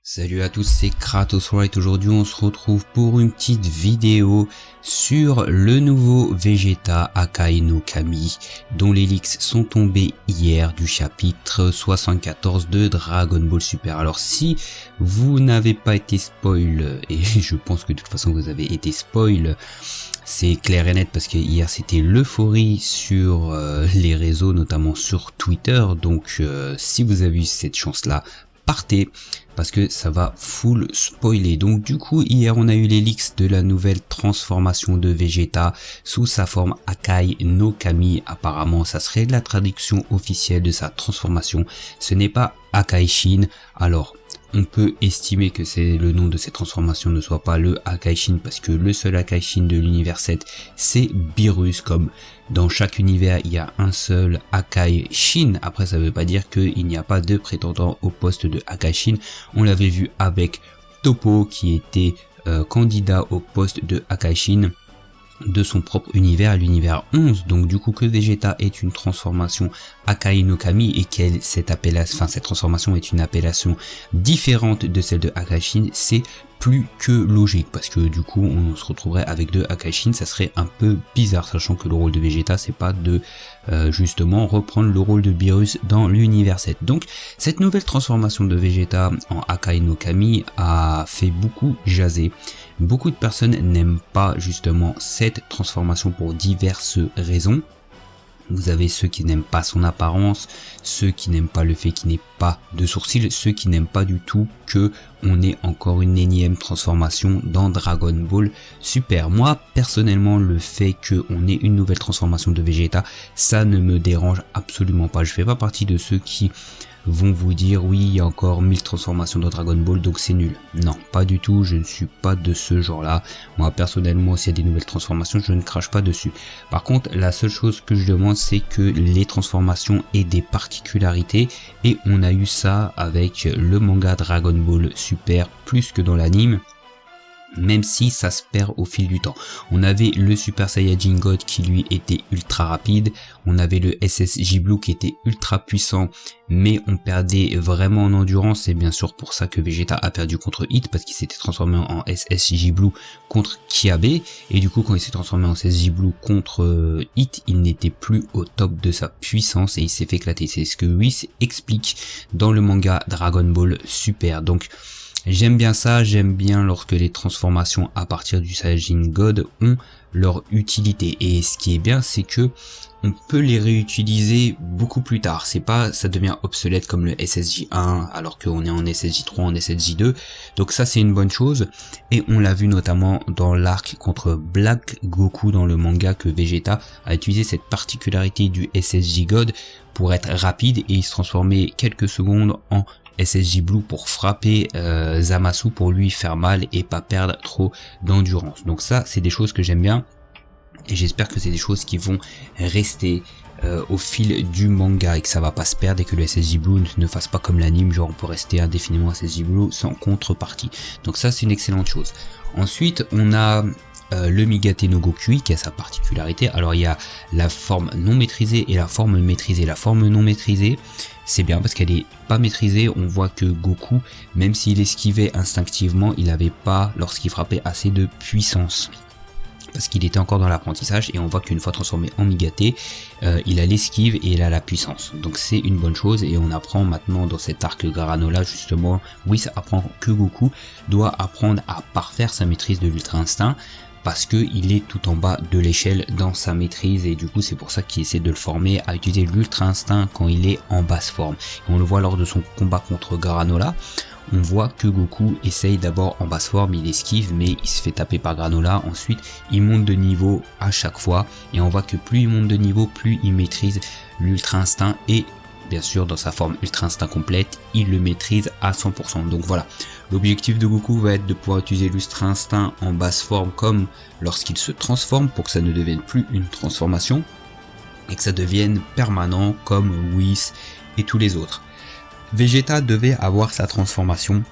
Salut à tous, c'est Kratos Wright. Aujourd'hui on se retrouve pour une petite vidéo sur le nouveau Vegeta Akai no Kami dont les leaks sont tombés hier du chapitre 74 de Dragon Ball Super. Alors si vous n'avez pas été spoil, et je pense que de toute façon vous avez été spoil, c'est clair et net parce que hier c'était l'euphorie sur les réseaux, notamment sur Twitter. Donc si vous avez eu cette chance là, partez parce que ça va full spoiler. Donc du coup hier on a eu les leaks de la nouvelle transformation de Vegeta sous sa forme Akai no Kami. Apparemment ça serait la traduction officielle de sa transformation, ce n'est pas Akai Shin. Alors on peut estimer que c'est le nom de cette transformation ne soit pas le Akai Shin parce que le seul Akai Shin de l'univers 7 c'est Beerus. Comme dans chaque univers il y a un seul Akai Shin. Après ça veut pas dire qu'il n'y a pas de prétendant au poste de Akai Shin. On l'avait vu avec Toppo qui était candidat au poste de Akai Shin de son propre univers, l'univers 11. Donc du coup que Vegeta est une transformation Akai no Kami et qu'elle cette transformation est une appellation différente de celle de Akai Shin, c'est plus que logique parce que du coup on se retrouverait avec deux Akai Shin, ça serait un peu bizarre sachant que le rôle de Vegeta c'est pas de justement reprendre le rôle de Beerus dans l'univers 7. Donc cette nouvelle transformation de Vegeta en Akai no Kami a fait beaucoup jaser. Beaucoup de personnes n'aiment pas justement cette transformation pour diverses raisons. Vous avez ceux qui n'aiment pas son apparence, ceux qui n'aiment pas le fait qu'il n'ait pas de sourcils, ceux qui n'aiment pas du tout que on ait encore une énième transformation dans Dragon Ball Super. Moi personnellement le fait qu'on ait une nouvelle transformation de Vegeta, ça ne me dérange absolument pas. Je fais pas partie de ceux qui vont vous dire oui il y a encore 1000 transformations dans Dragon Ball donc c'est nul. Non pas du tout, je ne suis pas de ce genre là. Moi personnellement s'il y a des nouvelles transformations je ne crache pas dessus. Par contre la seule chose que je demande c'est que les transformations aient des particularités et on a eu ça avec le manga Dragon Ball Super plus que dans l'anime. Même si ça se perd au fil du temps. On avait le Super Saiyajin God qui lui était ultra rapide, on avait le SSJ Blue qui était ultra puissant mais on perdait vraiment en endurance. C'est bien sûr pour ça que Vegeta a perdu contre Hit parce qu'il s'était transformé en SSJ Blue contre Kiabe et du coup quand il s'est transformé en SSJ Blue contre Hit il n'était plus au top de sa puissance et il s'est fait éclater. C'est ce que Whis explique dans le manga Dragon Ball Super. Donc j'aime bien ça, j'aime bien lorsque les transformations à partir du Saiyajin God ont leur utilité. Et ce qui est bien, c'est que on peut les réutiliser beaucoup plus tard. C'est pas, ça devient obsolète comme le SSJ1 alors qu'on est en SSJ3, en SSJ2. Donc ça c'est une bonne chose. Et on l'a vu notamment dans l'arc contre Black Goku dans le manga que Vegeta a utilisé cette particularité du SSJ God pour être rapide et il se transformait quelques secondes en SSJ Blue pour frapper Zamasu pour lui faire mal et pas perdre trop d'endurance. Donc ça c'est des choses que j'aime bien et j'espère que c'est des choses qui vont rester au fil du manga et que ça va pas se perdre et que le SSJ Blue ne fasse pas comme l'anime, genre on peut rester indéfiniment SSJ Blue sans contrepartie. Donc ça c'est une excellente chose. Ensuite on a le Migate no Gokui qui a sa particularité. Alors il y a la forme non maîtrisée et la forme maîtrisée. La forme non maîtrisée c'est bien parce qu'elle est pas maîtrisée. On voit que Goku, même s'il esquivait instinctivement, il n'avait pas, lorsqu'il frappait, assez de puissance parce qu'il était encore dans l'apprentissage. Et on voit qu'une fois transformé en Migate, il a l'esquive et il a la puissance. Donc c'est une bonne chose et on apprend maintenant dans cet arc Granola justement, oui ça apprend que Goku doit apprendre à parfaire sa maîtrise de l'Ultra Instinct parce que il est tout en bas de l'échelle dans sa maîtrise et du coup c'est pour ça qu'il essaie de le former à utiliser l'Ultra Instinct quand il est en basse forme. Et on le voit lors de son combat contre Granola, on voit que Goku essaye d'abord en basse forme, il esquive mais il se fait taper par Granola, ensuite il monte de niveau à chaque fois et on voit que plus il monte de niveau, plus il maîtrise l'Ultra Instinct et bien sûr dans sa forme Ultra Instinct complète, il le maîtrise à 100%. Donc voilà, l'objectif de Goku va être de pouvoir utiliser l'Ultra Instinct en basse forme comme lorsqu'il se transforme pour que ça ne devienne plus une transformation et que ça devienne permanent comme Whis et tous les autres. Vegeta devait avoir sa transformation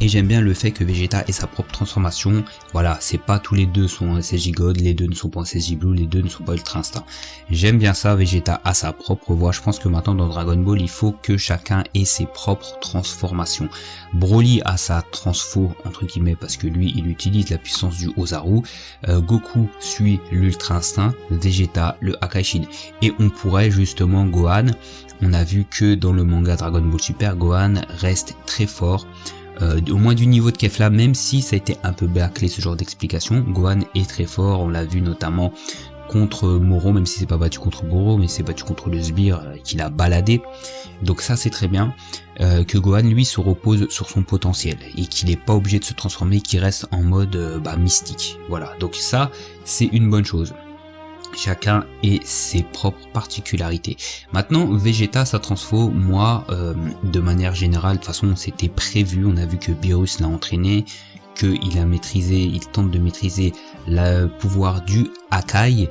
Et j'aime bien le fait que Vegeta ait sa propre transformation. Voilà, c'est pas tous les deux sont SSJ God, les deux ne sont pas SSJ Blue, les deux ne sont pas Ultra Instinct. J'aime bien ça, Vegeta a sa propre voix. Je pense que maintenant dans Dragon Ball, il faut que chacun ait ses propres transformations. Broly a sa transfo, entre guillemets, parce que lui, il utilise la puissance du Ozaru. Goku suit l'Ultra Instinct, Vegeta le Hakaishin. Et on pourrait justement Gohan, on a vu que dans le manga Dragon Ball Super, Gohan reste très fort. Au moins du niveau de Kefla, même si ça a été un peu bâclé ce genre d'explication, Gohan est très fort, on l'a vu notamment contre Moro, même si c'est pas battu contre Moro, mais c'est battu contre le sbire qu'il a baladé. Donc ça c'est très bien, que Gohan lui se repose sur son potentiel et qu'il n'est pas obligé de se transformer, qu'il reste en mode mystique. Voilà, donc ça c'est une bonne chose. Chacun ait ses propres particularités. Maintenant, Vegeta, sa transfo, moi, de manière générale, de toute façon, c'était prévu. On a vu que Beerus l'a entraîné, qu'il a maîtrisé, il tente de maîtriser le pouvoir du Hakai,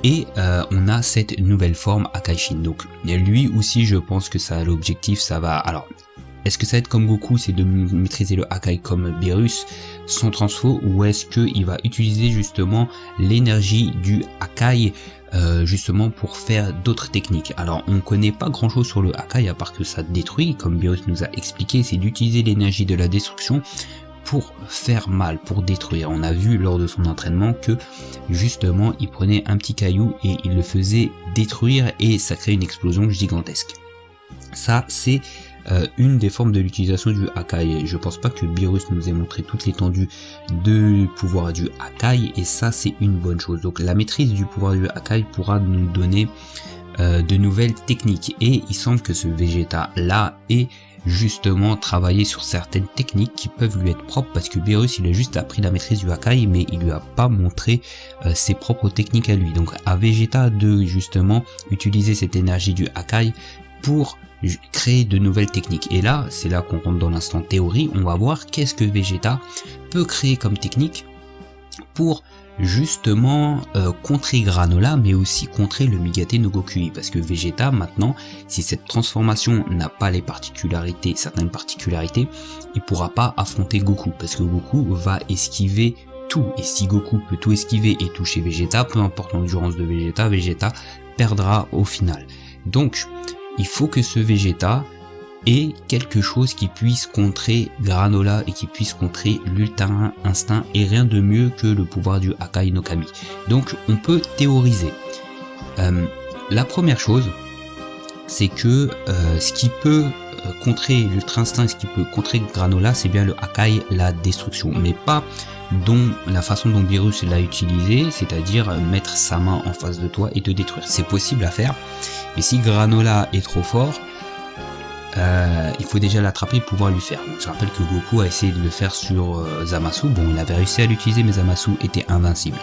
et on a cette nouvelle forme Hakaishin. Donc, lui aussi, je pense que ça a l'objectif, ça va. Alors, est-ce que ça va être comme Goku, c'est de maîtriser le Hakai comme Beerus sans transfo, ou est-ce qu'il va utiliser justement l'énergie du Hakai justement pour faire d'autres techniques? Alors on connaît pas grand chose sur le Hakai à part que ça détruit, comme Beerus nous a expliqué, c'est d'utiliser l'énergie de la destruction pour faire mal, pour détruire. On a vu lors de son entraînement que justement il prenait un petit caillou et il le faisait détruire et ça crée une explosion gigantesque. Ça c'est une des formes de l'utilisation du Hakai. Je pense pas que Beerus nous ait montré toute l'étendue du pouvoir du Hakai, et ça c'est une bonne chose. Donc la maîtrise du pouvoir du Hakai pourra nous donner de nouvelles techniques, et il semble que ce Vegeta là ait justement travaillé sur certaines techniques qui peuvent lui être propres, parce que Beerus il a juste appris la maîtrise du Hakai mais il lui a pas montré ses propres techniques à lui. Donc à Vegeta de justement utiliser cette énergie du Hakai pour créer de nouvelles techniques. Et là, c'est là qu'on rentre dans l'instant théorie, on va voir qu'est-ce que Vegeta peut créer comme technique pour justement contrer Granola, mais aussi contrer le Migate no Gokui, parce que Vegeta maintenant, si cette transformation n'a pas les particularités, certaines particularités, il pourra pas affronter Goku, parce que Goku va esquiver tout, et si Goku peut tout esquiver et toucher Vegeta, peu importe l'endurance de Vegeta, Vegeta perdra au final. Donc il faut que ce Vegeta ait quelque chose qui puisse contrer Granola et qui puisse contrer l'Ultra Instinct, et rien de mieux que le pouvoir du Hakai no Kami. Donc on peut théoriser. La première chose, c'est que ce qui peut contrer l'Ultra Instinct, ce qui peut contrer Granola, c'est bien le Hakai, la destruction, mais pas la façon dont Beerus l'a utilisé, c'est-à-dire mettre sa main en face de toi et te détruire. C'est possible à faire, mais si Granola est trop fort, il faut déjà l'attraper pour pouvoir lui faire. Donc, je rappelle que Goku a essayé de le faire sur Zamasu. Bon, il avait réussi à l'utiliser, mais Zamasu était invincible.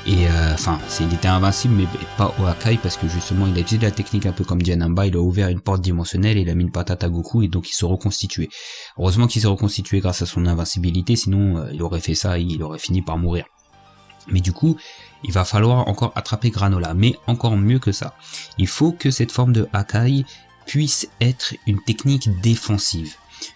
Et enfin, il était invincible, mais pas au Hakai, parce que justement, il a utilisé la technique un peu comme Dianamba, il a ouvert une porte dimensionnelle et il a mis une patate à Goku, et donc il se reconstituait. Heureusement qu'il s'est reconstitué grâce à son invincibilité, sinon il aurait fait ça et il aurait fini par mourir. Mais du coup, il va falloir encore attraper Granola, mais encore mieux que ça. Il faut que cette forme de Hakai puisse être une technique défensive.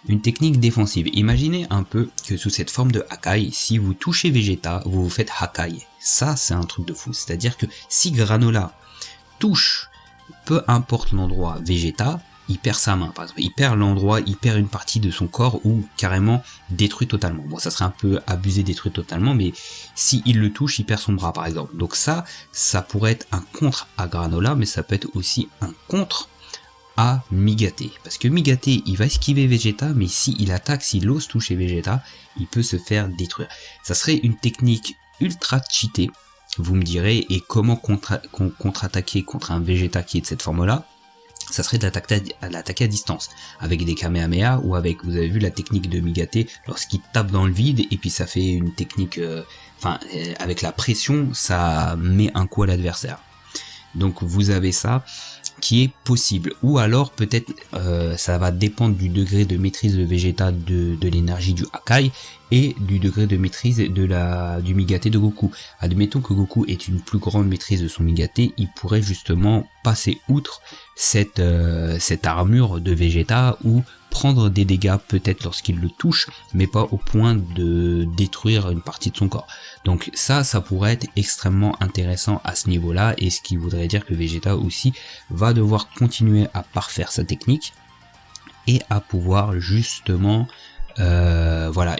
Une technique défensive. Imaginez un peu que sous cette forme de Hakai, si vous touchez Vegeta, vous vous faites Hakai. Ça, c'est un truc de fou. C'est-à-dire que si Granola touche, peu importe l'endroit, Vegeta, il perd sa main, par exemple. Il perd l'endroit, il perd une partie de son corps, ou carrément détruit totalement. Bon, ça serait un peu abusé, détruit totalement, mais si il le touche, il perd son bras, par exemple. Donc ça pourrait être un contre à Granola, mais ça peut être aussi un contre à Migate, parce que Migate il va esquiver Vegeta, mais s'il attaque, s'il ose toucher Vegeta, il peut se faire détruire. Ça serait une technique ultra cheatée, vous me direz, et comment contre-attaquer contre un Vegeta qui est de cette forme là? Ça serait de l'attaquer à distance, avec des Kamehameha, ou avec, vous avez vu la technique de Migate, lorsqu'il tape dans le vide, et puis ça fait une technique, avec la pression, ça met un coup à l'adversaire. Donc vous avez ça qui est possible, ou alors peut-être ça va dépendre du degré de maîtrise de Vegeta de l'énergie du Hakai et du degré de maîtrise du Migate de Goku. Admettons que Goku ait une plus grande maîtrise de son Migate, il pourrait justement passer outre cette armure de Vegeta, ou prendre des dégâts peut-être lorsqu'il le touche, mais pas au point de détruire une partie de son corps. Donc ça pourrait être extrêmement intéressant à ce niveau-là, et ce qui voudrait dire que Vegeta aussi va devoir continuer à parfaire sa technique et à pouvoir justement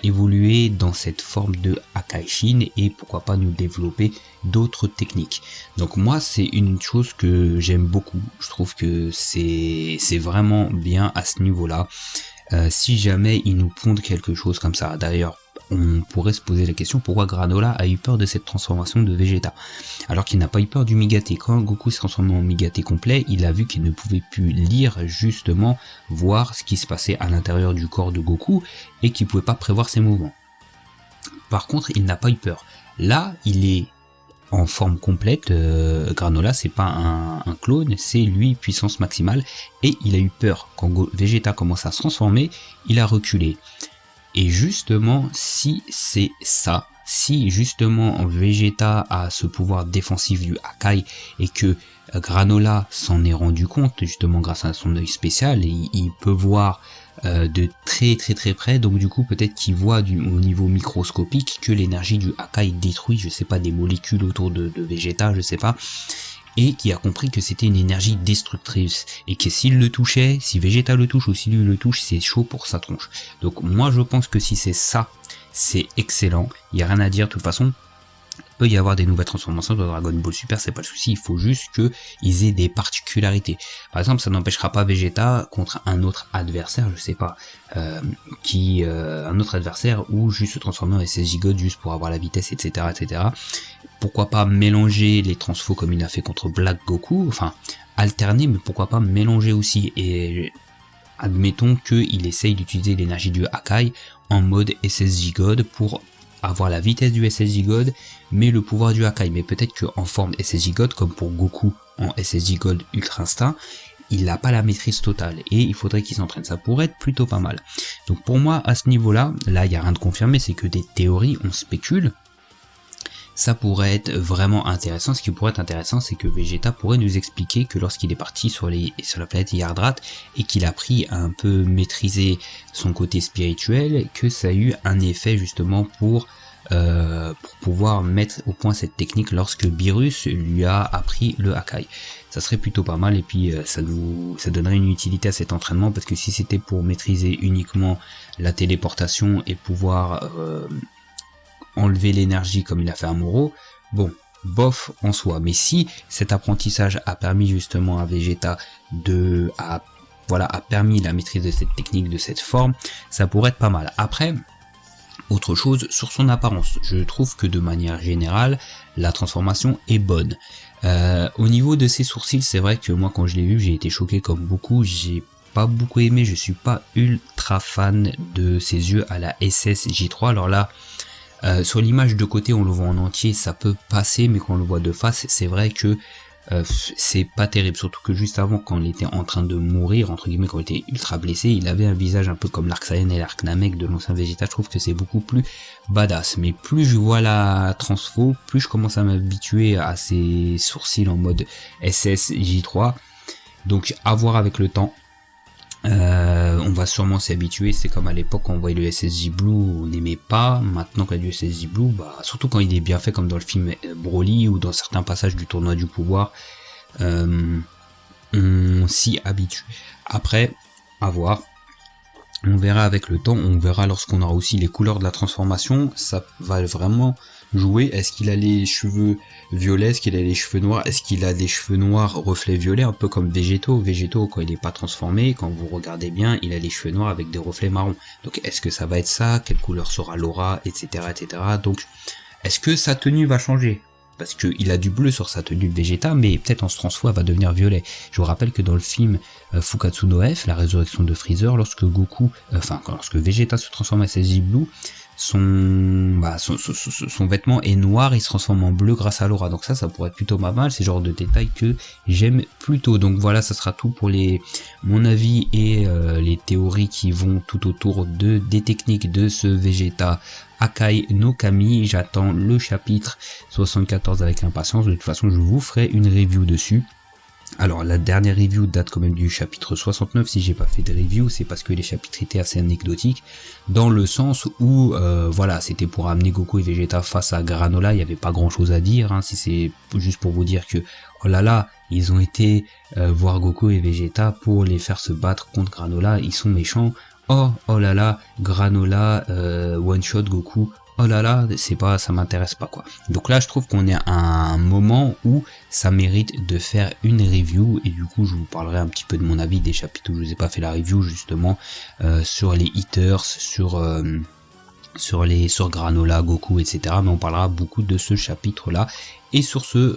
évoluer dans cette forme de Akaishin, et pourquoi pas nous développer d'autres techniques. Donc moi, c'est une chose que j'aime beaucoup. Je trouve que c'est vraiment bien à ce niveau-là. Si jamais ils nous pondent quelque chose comme ça, d'ailleurs, on pourrait se poser la question pourquoi Granola a eu peur de cette transformation de Vegeta, alors qu'il n'a pas eu peur du Migate. Quand Goku s'est transformé en Migate complet, il a vu qu'il ne pouvait plus lire, justement, voir ce qui se passait à l'intérieur du corps de Goku, et qu'il ne pouvait pas prévoir ses mouvements. Par contre, il n'a pas eu peur. Là, il est en forme complète. Granola, c'est pas un clone, c'est lui puissance maximale, et il a eu peur. Quand Vegeta commence à se transformer, il a reculé. Et justement, si c'est ça, si justement Vegeta a ce pouvoir défensif du Hakai, et que Granola s'en est rendu compte justement grâce à son œil spécial, et il peut voir de très près, donc du coup peut-être qu'il voit au niveau microscopique que l'énergie du Hakai détruit, je sais pas, des molécules autour de Vegeta, je sais pas, et qui a compris que c'était une énergie destructrice, et que s'il le touchait, si Vegeta le touche ou si lui le touche, c'est chaud pour sa tronche. Donc moi je pense que si c'est ça, c'est excellent, il n'y a rien à dire. De toute façon, il peut y avoir des nouvelles transformations de Dragon Ball Super, c'est pas le souci, il faut juste qu'ils aient des particularités. Par exemple, ça n'empêchera pas Vegeta contre un autre adversaire, je sais pas, un autre adversaire, ou juste se transformer en SSJ God juste pour avoir la vitesse, etc. Pourquoi pas mélanger les transfos comme il a fait contre Black Goku, enfin alterner, mais pourquoi pas mélanger aussi, et admettons qu'il essaye d'utiliser l'énergie du Hakai en mode SSJ God pour avoir la vitesse du SSJ God, mais le pouvoir du Hakai, mais peut-être qu'en forme SSJ God, comme pour Goku en SSJ God Ultra Instinct, il n'a pas la maîtrise totale, et il faudrait qu'il s'entraîne, ça pourrait être plutôt pas mal. Donc pour moi, à ce niveau-là, là il n'y a rien de confirmé, c'est que des théories, on spécule. Ça pourrait être vraiment intéressant. Ce qui pourrait être intéressant, c'est que Vegeta pourrait nous expliquer que lorsqu'il est parti sur la planète Yardrat, et qu'il a appris à un peu maîtriser son côté spirituel, que ça a eu un effet justement pour pouvoir mettre au point cette technique lorsque Beerus lui a appris le Hakai. Ça serait plutôt pas mal, et puis ça donnerait une utilité à cet entraînement, parce que si c'était pour maîtriser uniquement la téléportation et pouvoir enlever l'énergie comme il a fait à Moro, bon, bof en soi. Mais si cet apprentissage a permis justement à Vegeta a permis la maîtrise de cette technique, de cette forme, ça pourrait être pas mal. Après, autre chose sur son apparence, je trouve que de manière générale, la transformation est bonne. Au niveau de ses sourcils, c'est vrai que moi quand je l'ai vu, j'ai été choqué comme beaucoup, j'ai pas beaucoup aimé, je suis pas ultra fan de ses yeux à la SSJ3. Alors là, sur l'image de côté, on le voit en entier, ça peut passer, mais quand on le voit de face, c'est vrai que c'est pas terrible. Surtout que juste avant, quand il était en train de mourir, entre guillemets, quand il était ultra blessé, il avait un visage un peu comme l'Arc Saiyan et l'Arc Namek de l'ancien Vegeta. Je trouve que c'est beaucoup plus badass. Mais plus je vois la transfo, plus je commence à m'habituer à ses sourcils en mode SSJ3. Donc à voir avec le temps. On va sûrement s'y habituer. C'est comme à l'époque quand on voyait le SSJ Blue, on n'aimait pas. Maintenant qu'il y a du SSJ Blue, surtout quand il est bien fait comme dans le film Broly ou dans certains passages du tournoi du pouvoir, on s'y habitue. Après, à voir. On verra avec le temps, on verra lorsqu'on aura aussi les couleurs de la transformation, ça va vraiment jouer. Est-ce qu'il a les cheveux violets, est-ce qu'il a les cheveux noirs, est-ce qu'il a des cheveux noirs reflets violets, un peu comme Végéto, quand il n'est pas transformé, quand vous regardez bien, il a les cheveux noirs avec des reflets marrons. Donc est-ce que ça va être ça, quelle couleur sera l'aura, etc. Donc est-ce que sa tenue va changer ? Parce qu'il a du bleu sur sa tenue de Vegeta, mais peut-être en se transformant elle va devenir violet. Je vous rappelle que dans le film Fukatsu no F, la résurrection de Freezer, lorsque Vegeta se transforme en SSJ Blue, son vêtement est noir, il se transforme en bleu grâce à l'aura. Donc ça pourrait être plutôt pas mal, c'est le genre de détails que j'aime plutôt. Donc voilà, ça sera tout pour mon avis et les théories qui vont tout autour des techniques de ce Vegeta Hakai no Kami. J'attends le chapitre 74 avec impatience. De toute façon, je vous ferai une review dessus. Alors la dernière review date quand même du chapitre 69, si j'ai pas fait de review, c'est parce que les chapitres étaient assez anecdotiques, dans le sens où, voilà, c'était pour amener Goku et Vegeta face à Granola, il n'y avait pas grand chose à dire, hein, si c'est juste pour vous dire que, oh là là, ils ont été voir Goku et Vegeta pour les faire se battre contre Granola, ils sont méchants, oh là là, Granola, one shot Goku, oh là là, c'est pas, ça m'intéresse pas quoi. Donc là je trouve qu'on est à un moment où ça mérite de faire une review, et du coup je vous parlerai un petit peu de mon avis des chapitres où je vous ai pas fait la review, justement sur les hitters, sur Granola, Goku, etc. Mais on parlera beaucoup de ce chapitre là. Et sur ce,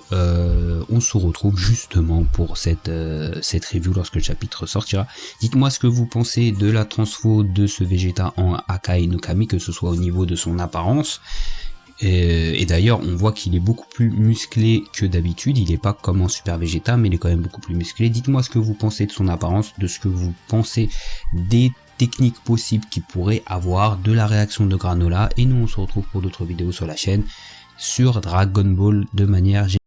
on se retrouve justement pour cette review lorsque le chapitre sortira. Dites-moi ce que vous pensez de la transfo de ce Vegeta en Akai no Kami, que ce soit au niveau de son apparence. Et d'ailleurs, on voit qu'il est beaucoup plus musclé que d'habitude. Il n'est pas comme en Super Vegeta, mais il est quand même beaucoup plus musclé. Dites-moi ce que vous pensez de son apparence, de ce que vous pensez des techniques possibles qu'il pourrait avoir, de la réaction de Granola. Et nous, on se retrouve pour d'autres vidéos sur la chaîne, sur Dragon Ball de manière générale.